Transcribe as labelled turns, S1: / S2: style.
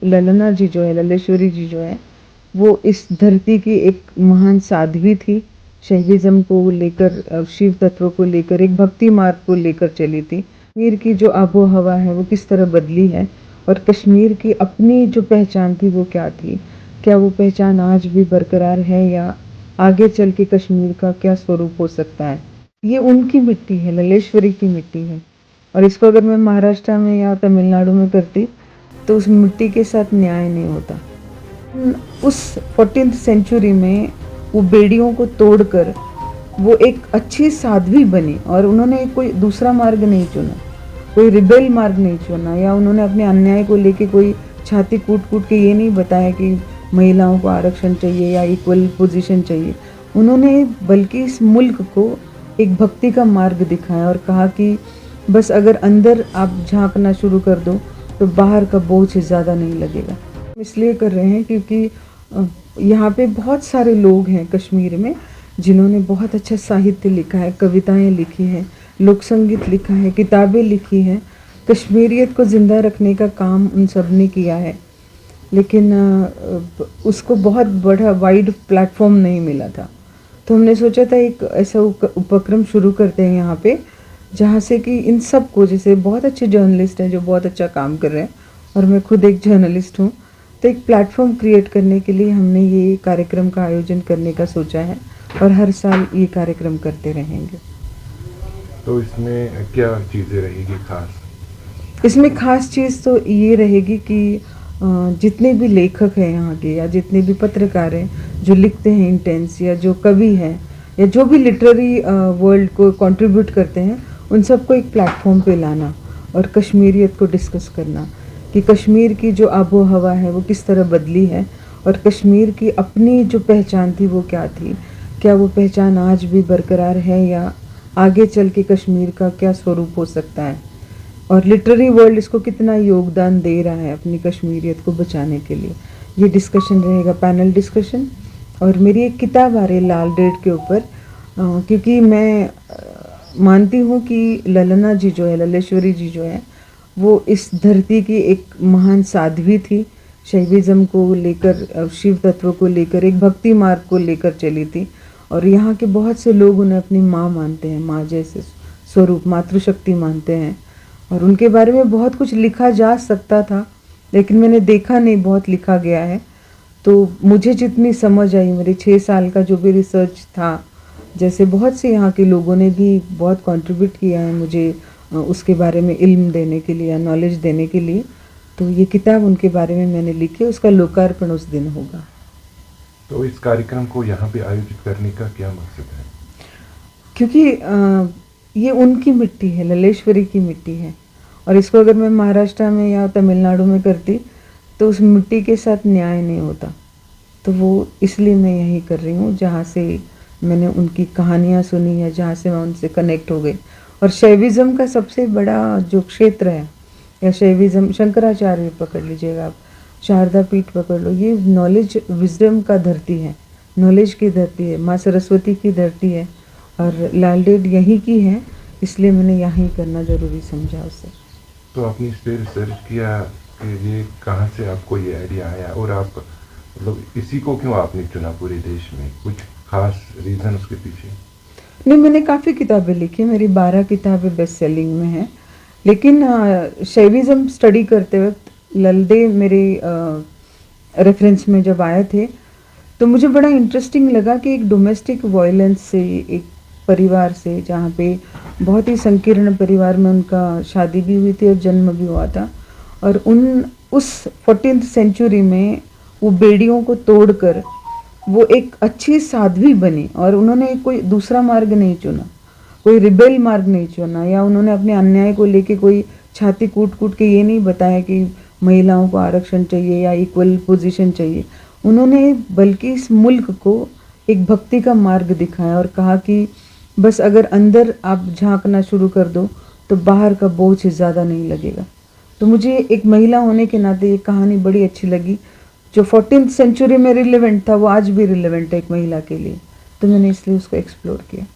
S1: ललना जी जो है, लल्लेश्वरी जी जो है, वो इस धरती की एक महान साध्वी थी। शैविज़्म को लेकर, शिव तत्व को लेकर, एक भक्ति मार्ग को लेकर चली थी। कश्मीर की जो आबो हवा है वो किस तरह बदली है, और कश्मीर की अपनी जो पहचान थी वो क्या थी, क्या वो पहचान आज भी बरकरार है, या आगे चल के कश्मीर का क्या स्वरूप हो सकता है। ये उनकी मिट्टी है, लल्लेश्वरी की मिट्टी है। और इसको अगर मैं महाराष्ट्र में या तमिलनाडु में करती तो उस मिट्टी के साथ न्याय नहीं होता। उस 14th सेंचुरी में वो बेड़ियों को तोड़कर वो एक अच्छी साध्वी बनी, और उन्होंने कोई दूसरा मार्ग नहीं चुना, कोई रिबेल मार्ग नहीं चुना, या उन्होंने अपने अन्याय को लेके कोई छाती कूट कूट के ये नहीं बताया कि महिलाओं को आरक्षण चाहिए या इक्वल पोजीशन चाहिए। उन्होंने बल्कि इस मुल्क को एक भक्ति का मार्ग दिखाया और कहा कि बस अगर अंदर आप झांकना शुरू कर दो तो बाहर का बोझ ज़्यादा नहीं लगेगा। इसलिए कर रहे हैं क्योंकि यहाँ पे बहुत सारे लोग हैं कश्मीर में जिन्होंने बहुत अच्छा साहित्य लिखा है, कविताएं लिखी हैं, लोक संगीत लिखा है, किताबें लिखी हैं। कश्मीरियत को ज़िंदा रखने का काम उन सब ने किया है, लेकिन उसको बहुत बड़ा वाइड प्लेटफॉर्म नहीं मिला था। तो हमने सोचा था एक ऐसा उपक्रम शुरू करते हैं यहाँ पे, जहाँ से कि इन सब को, जैसे बहुत अच्छे जर्नलिस्ट हैं जो बहुत अच्छा काम कर रहे हैं, और मैं खुद एक जर्नलिस्ट हूँ, तो एक प्लेटफॉर्म क्रिएट करने के लिए हमने ये कार्यक्रम का आयोजन करने का सोचा है, और हर साल ये कार्यक्रम करते रहेंगे।
S2: तो इसमें क्या चीज़ें रहेगी खास?
S1: इसमें खास चीज़ तो ये रहेगी कि जितने भी लेखक हैं यहाँ के, या जितने भी पत्रकार हैं जो लिखते हैं इंटेंस, या जो कवि हैं, या जो भी लिटरेरी वर्ल्ड को कंट्रीब्यूट करते हैं, उन सबको एक प्लेटफॉर्म पे लाना और कश्मीरियत को डिस्कस करना कि कश्मीर की जो आबो हवा है वो किस तरह बदली है, और कश्मीर की अपनी जो पहचान थी वो क्या थी, क्या वो पहचान आज भी बरकरार है, या आगे चल के कश्मीर का क्या स्वरूप हो सकता है, और लिटरेरी वर्ल्ड इसको कितना योगदान दे रहा है अपनी कश्मीरियत को बचाने के लिए। ये डिस्कशन रहेगा, पैनल डिस्कशन। और मेरी एक किताब आ रही है लाल डेट के ऊपर, क्योंकि मैं मानती हूँ कि ललना जी जो है, लल्लेश्वरी जी जो है, वो इस धरती की एक महान साध्वी थी। शैविज़्म को लेकर, शिव तत्व को लेकर, एक भक्ति मार्ग को लेकर चली थी, और यहाँ के बहुत से लोग उन्हें अपनी माँ मानते हैं, माँ जैसे स्वरूप, मातृशक्ति मानते हैं। और उनके बारे में बहुत कुछ लिखा जा सकता था, लेकिन मैंने देखा नहीं बहुत लिखा गया है। तो मुझे जितनी समझ आई, मेरे 6 साल का जो भी रिसर्च था, जैसे बहुत से यहाँ के लोगों ने भी बहुत कंट्रीब्यूट किया है मुझे उसके बारे में इल्म देने के लिए या नॉलेज देने के लिए, तो ये किताब उनके बारे में मैंने लिखी है। उसका लोकार्पण उस दिन होगा।
S2: तो इस कार्यक्रम को यहाँ पे आयोजित करने का क्या मकसद है?
S1: क्योंकि ये उनकी मिट्टी है, लल्लेश्वरी की मिट्टी है, और इसको अगर मैं महाराष्ट्र में या तमिलनाडु में करती तो उस मिट्टी के साथ न्याय नहीं होता। तो वो इसलिए मैं यही कर रही हूँ जहाँ से मैंने उनकी कहानियाँ सुनी है, जहाँ से मैं उनसे कनेक्ट हो गई। और शैविज़्म का सबसे बड़ा जो क्षेत्र है, या शैविज़्म, शंकराचार्य पकड़ लीजिएगा आप, शारदा पीठ पकड़ लो, ये नॉलेज विजडम का धरती है, नॉलेज की धरती है, माँ सरस्वती की धरती है, और लाल डेट यहीं की है, इसलिए मैंने यहाँ करना ज़रूरी समझा उसे।
S2: तो आपने इस पर रिसर्च किया कि ये कहाँ से आपको ये आइडिया आया, और आप मतलब इसी को क्यों आपने चुना पूरे देश में? कुछ खास रीज़न उसके पीछे?
S1: नहीं, मैंने काफ़ी किताबें लिखी, मेरी 12 किताबें बेस्ट सेलिंग में हैं, लेकिन शैविज़्म स्टडी करते वक्त ललदे मेरे रेफरेंस में जब आए थे तो मुझे बड़ा इंटरेस्टिंग लगा कि एक डोमेस्टिक वायलेंस से, एक परिवार से, जहाँ पे बहुत ही संकीर्ण परिवार में उनका शादी भी हुई थी और जन्म भी हुआ था, और उस 14th सेंचुरी में वो बेड़ियों को तोड़कर वो एक अच्छी साध्वी बनी, और उन्होंने कोई दूसरा मार्ग नहीं चुना, कोई रिबेल मार्ग नहीं चुना, या उन्होंने अपने अन्याय को लेके कोई छाती कूट कूट के ये नहीं बताया कि महिलाओं को आरक्षण चाहिए या इक्वल पोजीशन चाहिए। उन्होंने बल्कि इस मुल्क को एक भक्ति का मार्ग दिखाया और कहा कि बस अगर अंदर आप झांकना शुरू कर दो तो बाहर का बोझ ज़्यादा नहीं लगेगा। तो मुझे एक महिला होने के नाते ये कहानी बड़ी अच्छी लगी। जो 14th सेंचुरी में रिलेवेंट था वो आज भी रिलेवेंट है एक महिला के लिए, तो मैंने इसलिए उसको एक्सप्लोर किया।